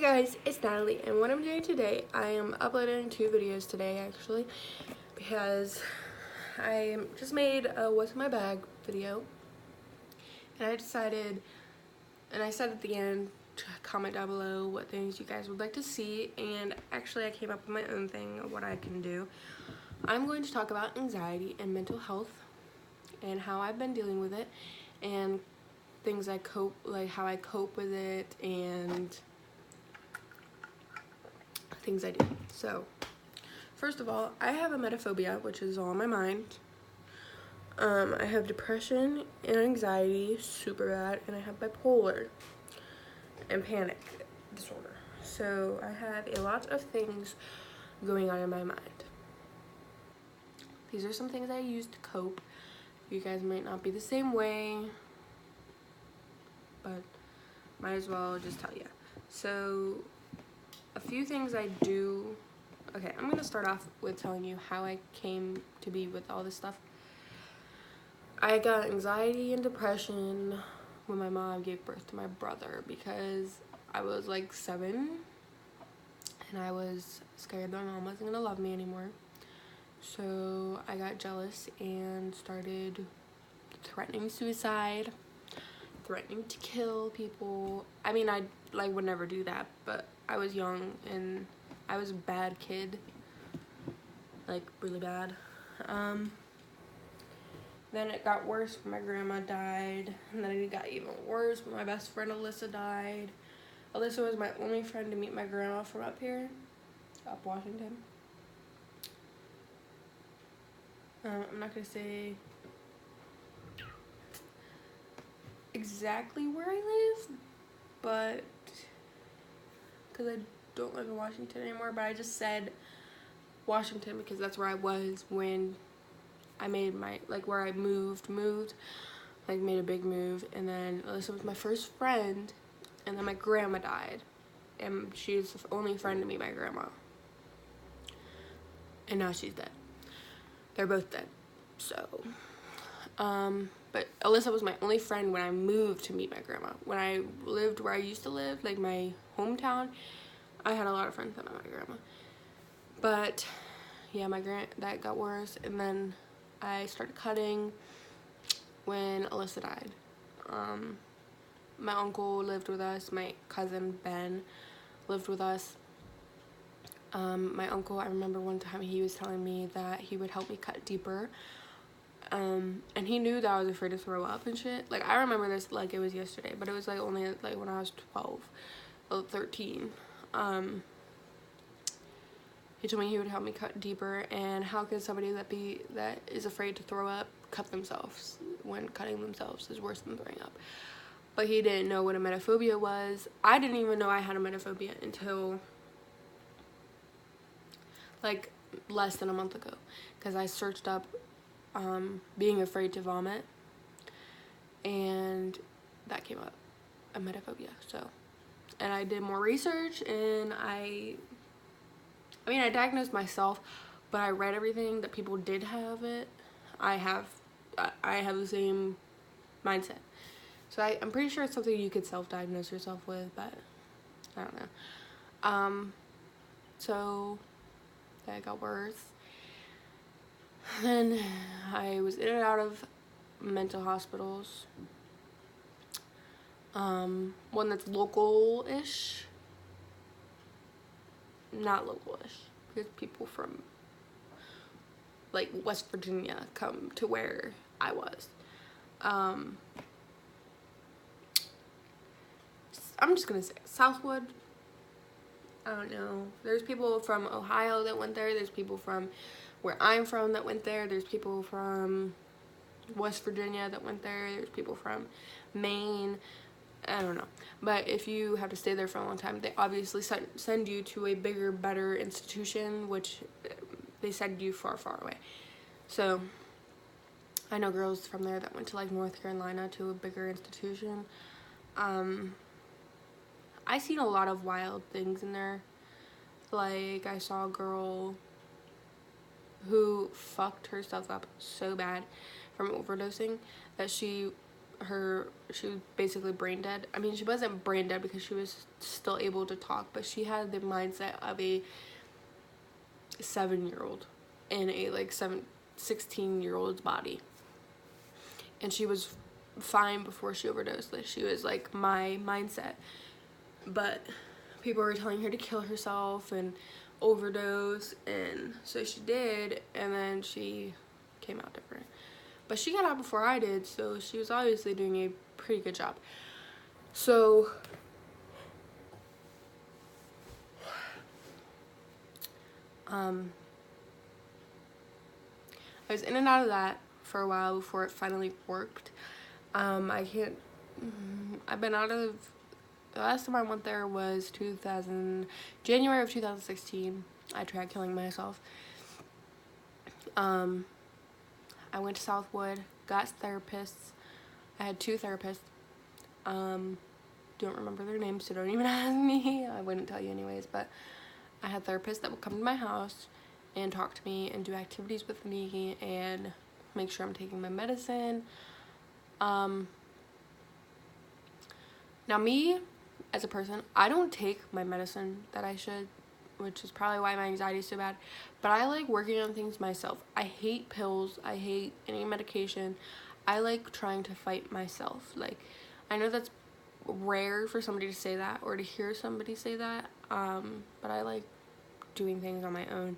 guys, it's Natalie, and what I'm doing today, I am uploading 2 videos today actually, because I just made a what's in my bag video, and I decided, and I said at the end to comment down below what things you guys would like to see, and actually I came up with my own thing of what I can do. I'm going to talk about anxiety and mental health, and how I've been dealing with it, and things I cope, like how I cope with it, and things I do. So, first of all, I have emetophobia, which is all in my mind. I have depression and anxiety, super bad, and I have bipolar and panic disorder. So I have a lot of things going on in my mind. These are some things I use to cope. You guys might not be the same way, but might as well just tell you. So a few things I do. Okay, I'm gonna start off with telling you how I came to be with all this stuff. I got anxiety and depression when my mom gave birth to my brother because I was like 7 and I was scared my mom wasn't gonna love me anymore. So I got jealous and started threatening suicide, threatening to kill people. I mean, I would never do that, but I was young and I was a bad kid, like really bad. Then it got worse when my grandma died, and then it got even worse when my best friend Alyssa died. Alyssa was my only friend to meet my grandma from up here, up Washington. I'm not gonna say exactly where I live, but because I don't live in Washington anymore, but I just said Washington because that's where I was when I made my, where I moved, made a big move. And then Alyssa was my first friend, and then my grandma died, and she's the only friend to meet my grandma, and now she's dead. They're both dead. So but Alyssa was my only friend when I moved to meet my grandma. When I lived where I used to live, like my hometown, I had a lot of friends that met my grandma. But yeah, that got worse, and then I started cutting when Alyssa died. My uncle lived with us. My cousin Ben lived with us. My uncle, I remember one time he was telling me that he would help me cut deeper. And he knew that I was afraid to throw up and shit. Like, I remember this like it was yesterday, but it was like only like when I was 12 or 13. He told me he would help me cut deeper, and how could somebody that is afraid to throw up cut themselves when cutting themselves is worse than throwing up? But he didn't know what emetophobia was. I didn't even know I had emetophobia until like less than a month ago, because I searched up being afraid to vomit, and that came up, emetophobia. So, and I did more research, and I diagnosed myself, but I read everything that people did have it. I have the same mindset. So I'm pretty sure it's something you could self-diagnose yourself with, but I don't know. So that got worse. Then I was in and out of mental hospitals. One that's local-ish. Not local-ish, because people from like West Virginia come to where I was. I'm just gonna say Southwood. I don't know. There's people from Ohio that went there. There's people from where I'm from that went there. There's people from West Virginia that went there. There's people from Maine. I don't know. But if you have to stay there for a long time, they obviously send you to a bigger, better institution, which they send you far, far away. So I know girls from there that went to like North Carolina to a bigger institution. I seen a lot of wild things in there. Like, I saw a girl who fucked herself up so bad from overdosing that she was basically brain dead. I mean, she wasn't brain dead because she was still able to talk, but she had the mindset of a 7-year-old in a 16-year-old's body. And she was fine before she overdosed. Like, she was like my mindset. But people were telling her to kill herself and overdose, and so she did, and then she came out different. But she got out before I did, so she was obviously doing a pretty good job. So I was in and out of that for a while before it finally worked. I've been out of, the last time I went there was January of 2016. I tried killing myself. I went to Southwood, got therapists. I had 2 therapists. Don't remember their names, so don't even ask me. I wouldn't tell you anyways, but I had therapists that would come to my house and talk to me and do activities with me and make sure I'm taking my medicine. Now me, as a person, I don't take my medicine that I should, which is probably why my anxiety is so bad, but I like working on things myself. I hate pills. I hate any medication. I like trying to fight myself. Like, I know that's rare for somebody to say that or to hear somebody say that, but I like doing things on my own.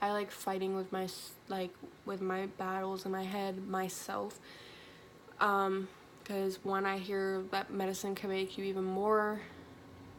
I like fighting with my battles in my head myself, because when I hear that medicine can make you even more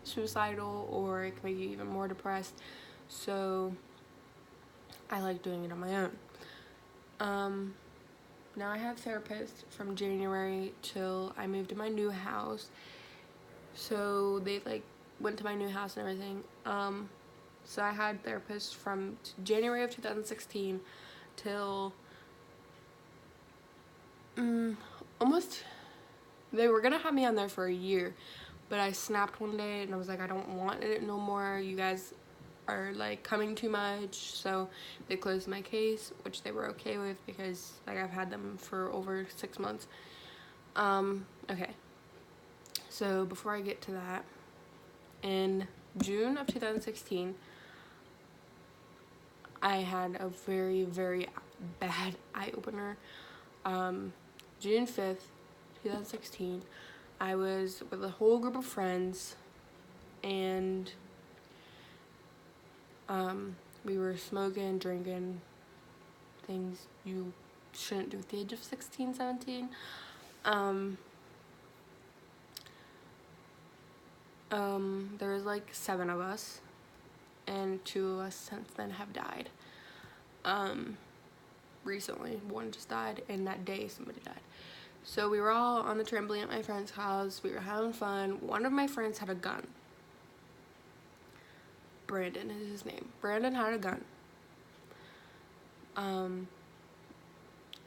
suicidal or it can make you even more depressed, so I like doing it on my own. Now I have therapists from January till I moved to my new house, so they went to my new house and everything. So I had therapists from January of 2016 till almost, they were gonna have me on there for a year, but I snapped one day and I was like, I don't want it no more. You guys are coming too much. So they closed my case, which they were okay with because I've had them for over 6 months. Okay. So before I get to that, in June of 2016, I had a very, very bad eye-opener. June 5th, 2016, I was with a whole group of friends, and we were smoking, drinking, things you shouldn't do at the age of 16, 17. There was 7 of us, and 2 of us since then have died. Recently, one just died, and that day somebody died. So we were all on the trampoline at my friend's house. We were having fun. One of my friends had a gun. Brandon is his name. Brandon had a gun.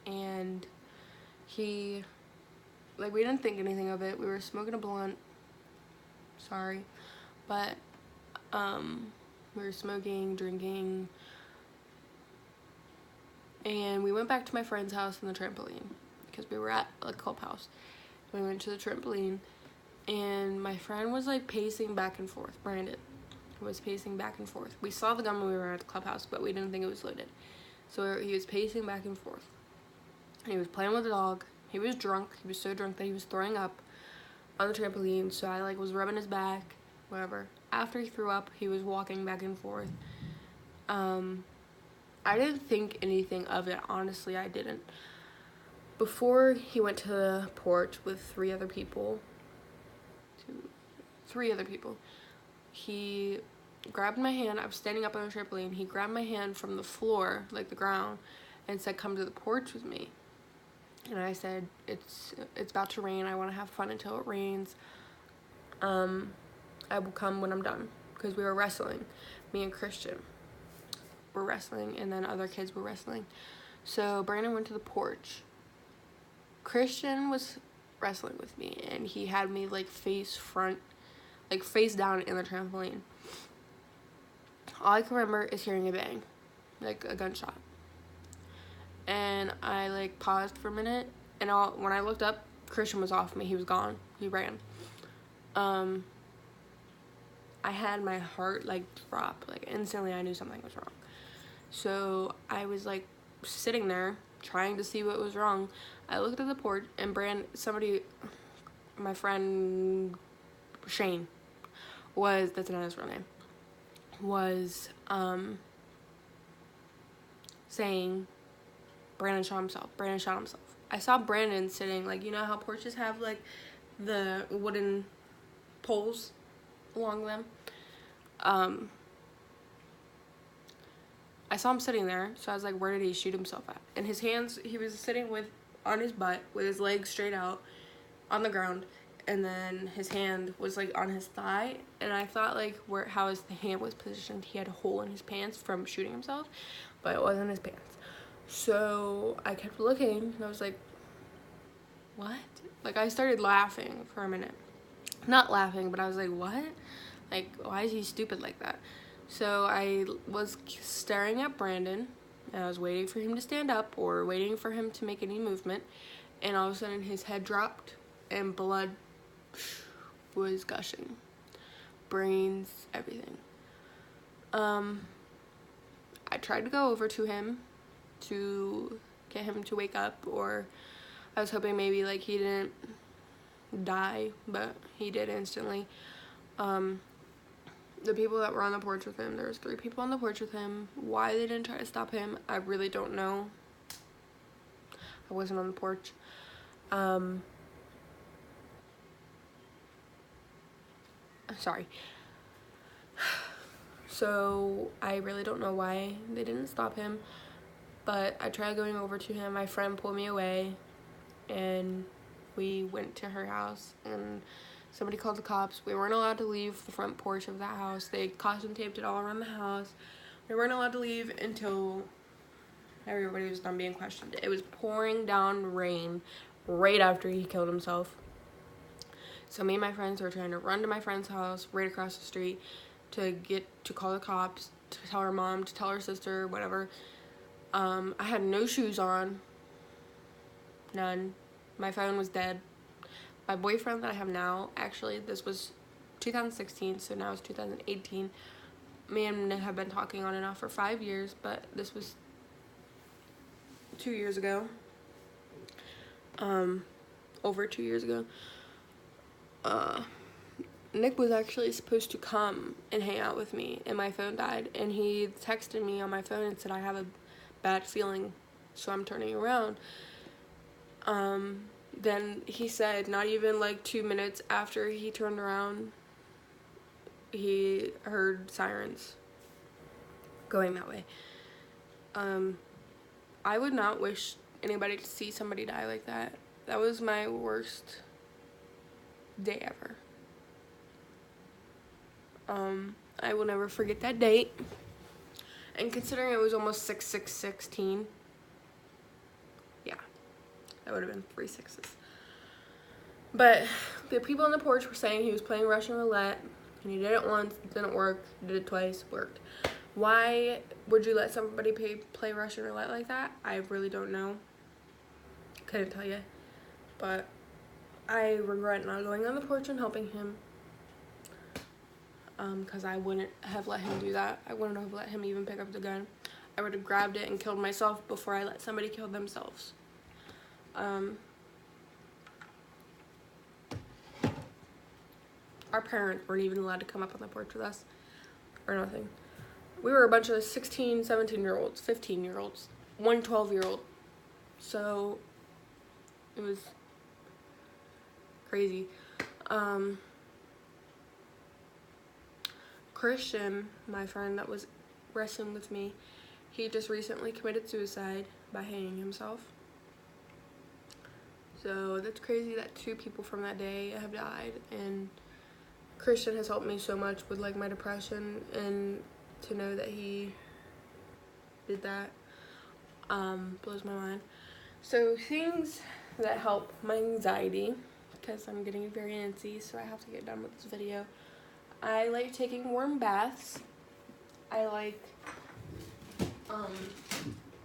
And he, we didn't think anything of it. We were smoking a blunt. Sorry. But, we were smoking, drinking, and we went back to my friend's house on the trampoline because we were at a clubhouse. We went to the trampoline, and my friend was pacing back and forth. Brandon was pacing back and forth. We saw the gun when we were at the clubhouse, but we didn't think it was loaded. So he was pacing back and forth. And he was playing with the dog. He was drunk. He was so drunk that he was throwing up on the trampoline. So I was rubbing his back, whatever. After he threw up, he was walking back and forth. I didn't think anything of it. Honestly, I didn't. Before he went to the porch with 3 other people, he grabbed my hand. I was standing up on the trampoline. He grabbed my hand from the floor, the ground, and said, "Come to the porch with me." And I said, it's about to rain. I want to have fun until it rains. I will come when I'm done. Because we were wrestling. Me and Christian were wrestling, and then other kids were wrestling. So Brandon went to the porch. Christian was wrestling with me, and he had me face down in the trampoline. All I can remember is hearing a bang, a gunshot. And I paused for a minute, and when I looked up, Christian was off me. He was gone. He ran. I had my heart like drop. Like instantly I knew something was wrong. So I was like sitting there trying to see what was wrong. I looked at the porch and my friend Shane that's not his real name, was saying Brandon shot himself. I saw Brandon sitting, like, you know how porches have like the wooden poles along them? I saw him sitting there, so I was like, where did he shoot himself at? And his hands, he was sitting on his butt with his legs straight out on the ground, and then his hand was like on his thigh, and I thought like how his hand was positioned, he had a hole in his pants from shooting himself, but it wasn't his pants. So I kept looking, and I was like, what? Like, I started laughing for a minute. Not laughing, but I was like, what? Like, why is he stupid like that? So I was staring at Brandon, and I was waiting for him to stand up or waiting for him to make any movement, and all of a sudden his head dropped and blood was gushing. Brains, everything. I tried to go over to him to get him to wake up, or I was hoping maybe like he didn't die, but he did instantly. The people that were on the porch with him, there was 3 people on the porch with him. Why they didn't try to stop him, I really don't know. I wasn't on the porch. Sorry. So I really don't know why they didn't stop him, but I tried going over to him. My friend pulled me away, and we went to her house, and somebody called the cops. We weren't allowed to leave the front porch of that house. They caution taped it all around the house. We weren't allowed to leave until everybody was done being questioned. It was pouring down rain right after he killed himself. So me and my friends were trying to run to my friend's house right across the street to call the cops, to tell her mom, to tell her sister, whatever. I had no shoes on. None. My phone was dead. My boyfriend that I have now, actually, this was 2016, so now it's 2018. Me and Nick have been talking on and off for 5 years, but this was 2 years ago. Over 2 years ago. Nick was actually supposed to come and hang out with me, and my phone died, and he texted me on my phone and said, I have a bad feeling, so I'm turning around. Then he said, not even like 2 minutes after he turned around, he heard sirens going that way. I would not wish anybody to see somebody die like that. That was my worst day ever. I will never forget that date. And considering it was almost 6/6/16, yeah, that would have been 3 6s. But the people on the porch were saying he was playing Russian roulette, and he did it once, it didn't work, did it twice, worked. Why would you let somebody play Russian roulette like that? I really don't know. Couldn't tell you. But I regret not going on the porch and helping him. Because I wouldn't have let him do that. I wouldn't have let him even pick up the gun. I would have grabbed it and killed myself before I let somebody kill themselves. Our parents weren't even allowed to come up on the porch with us or nothing. We were a bunch of 16, 17-year-olds, 15-year-olds, one 12-year-old. So it was crazy. Christian, my friend that was wrestling with me, he just recently committed suicide by hanging himself. So that's crazy that 2 people from that day have died, and Christian has helped me so much with like my depression, and to know that he did that blows my mind. So things that help my anxiety, because I'm getting very antsy, so I have to get done with this video. I like taking warm baths. I like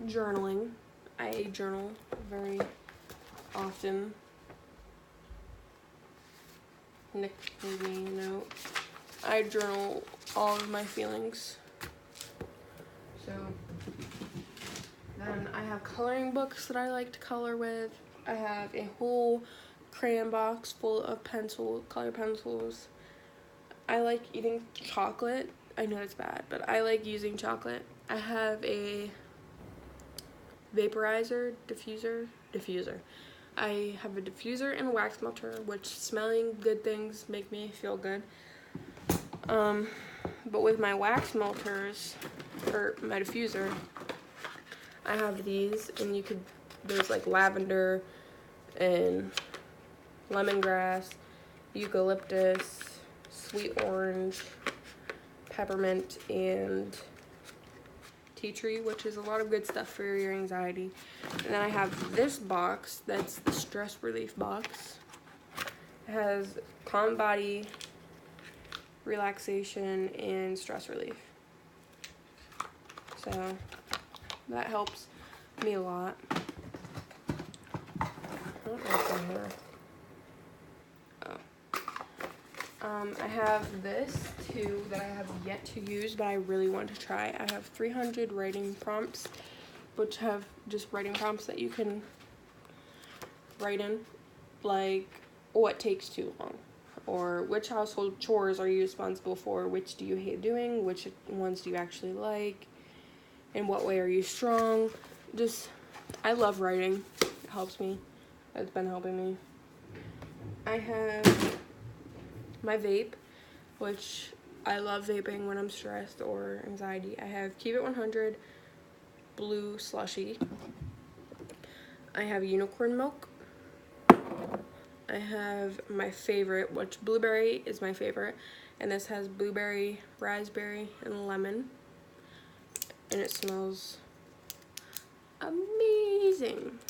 journaling. I journal very often. Nick gave me a note. I journal all of my feelings. So then I have coloring books that I like to color with. I have a whole crayon box full of color pencils. I like eating chocolate. I know it's bad, but I like using chocolate. I have a vaporizer, diffuser. I have a diffuser and a wax melter, which smelling good things make me feel good. But with my wax melters, or my diffuser, I have these, and there's like lavender and lemongrass, eucalyptus, sweet orange, peppermint, and tea tree, which is a lot of good stuff for your anxiety. And then I have this box, that's the stress relief box. It has calm body, relaxation, and stress relief. So that helps me a lot. What else in here? I have this too that I have yet to use, but I really want to try. I have 300 writing prompts, which have just writing prompts that you can write in, like what takes too long, or which household chores are you responsible for, which do you hate doing, which ones do you actually like, in what way are you strong. I love writing. It helps me. It's been helping me. I have my vape, which I love vaping when I'm stressed or anxiety. I have Keep It 100 blue slushy. I have unicorn milk. I have my favorite, which blueberry is my favorite, and this has blueberry, raspberry, and lemon, and it smells amazing.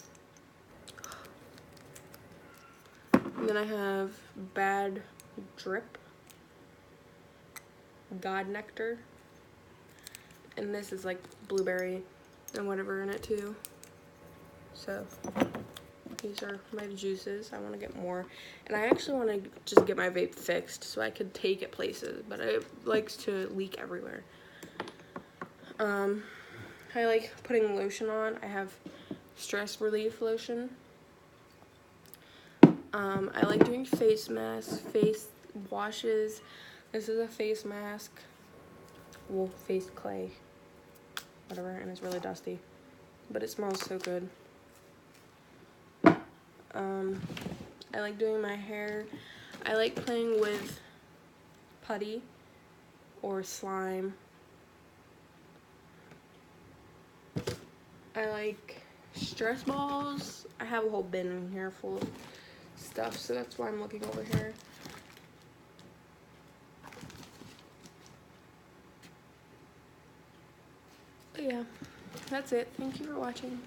And then I have Bad Drip, God Nectar, and this is like blueberry and whatever in it too. So these are my juices. I want to get more, and I actually want to just get my vape fixed so I could take it places, but it likes to leak everywhere. I like putting lotion on. I have stress relief lotion. I like doing face masks, face washes. This is a face mask, well, face clay, whatever, and it's really dusty, but it smells so good. I like doing my hair. I like playing with putty or slime. I like stress balls. I have a whole bin in here full of stuff, so that's why I'm looking over here. But yeah, that's it. Thank you for watching.